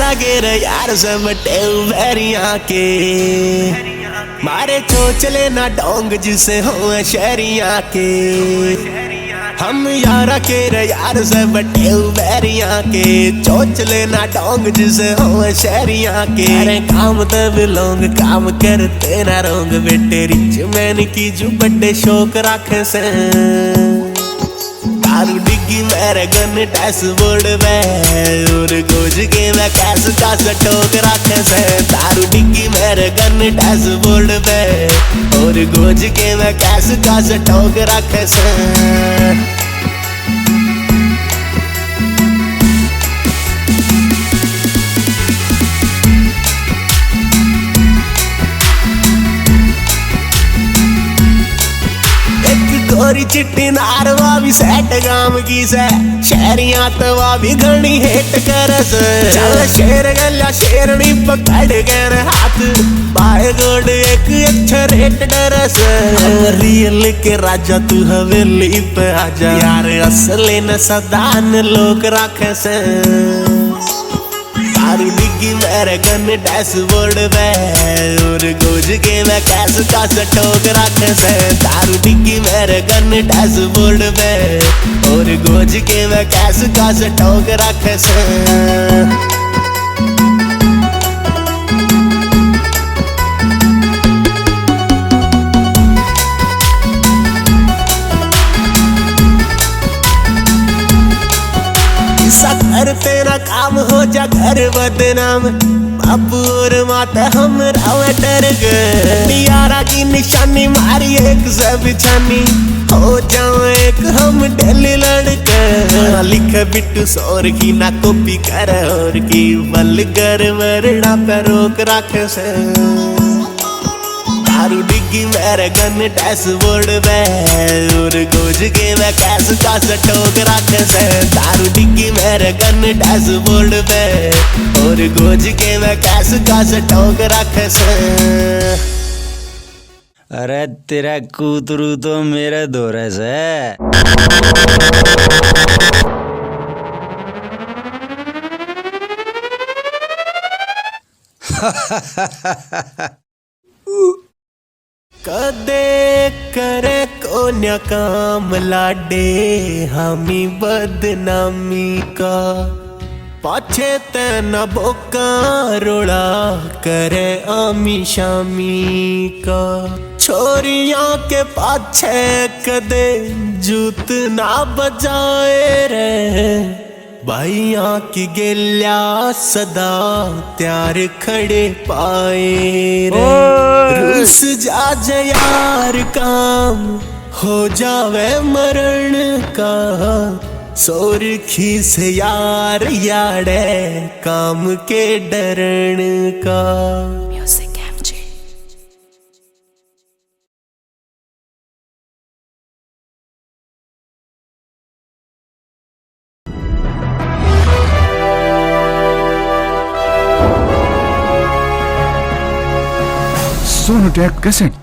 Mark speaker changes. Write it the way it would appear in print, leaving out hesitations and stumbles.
Speaker 1: यारा गे यार सब बैरिया के मारे चोचले ना डोंग जिसे हो शहरिया के। हम यारा के यार सब बैरिया के चोचले ना डोंग जिसे हो शहरिया के। अरे काम तब लोग काम करते ना रोंग बेटे रिच मैन की जो बड़े शौक रखे से। दारू डिग्गी मेरे गन डैशबोर्ड में और गोज के मैं कैस का सटोक रखे से। दारू डिग्गी मेरे गन डैशबोर्ड में और गोज के मैं कैस का सटोक रखे से। गोरी चिट्टी नारवा भी सेट गाम की से शहरिया तवा भी घनी हेट करस। चल शेर गल्या शेरनी पकड़ कर हाथ बाय गोड एक अच्छा रेट डरस। रियल के राजा तू हवेली पे आजा यार असली न सदान लोग रखे से। दारू डिग्गी मेरे गन डैशबोर्ड में और गोज के मैं कैस का सटोक रखे से। दारू डिग्गी मेरे गन डैशबोर्ड में और गोज के मैं कैस का सटोक रखे से। घर तेरा काम हो जा घर बदनाम बापू और माता हम राव डर गए। यारा की निशानी मारी एक सब छानी हो जाओ एक हम डेली लड़के। लिख बिट्टू सौर की ना कॉपी कर और की बल कर मरना पे रोक रख से। दारू डिग्गी मेरे गन डैशबोर्ड में और गोज के मैं कैस का सटोक रखे से। दारू डिग्गी मेरे गन डैशबोर्ड में और गोज के मैं कैस का सटोक रखे से।
Speaker 2: अरे तेरा कूतरू तो मेरे दौरे से।
Speaker 1: कदे करे कोन्या काम लाडे हामी बदनामी का। पाछे तेन बोका रोड़ा करे आमी शामी का। छोरियां के पाछे कदे जूत ना बजाए रे। भाइयां की गेल्या सदा त्यार खड़े पाए रे। रूस जा यार काम हो जावे मरण का। सोरखी से यार याड़े काम के डरण का।
Speaker 3: Sonu take cassette.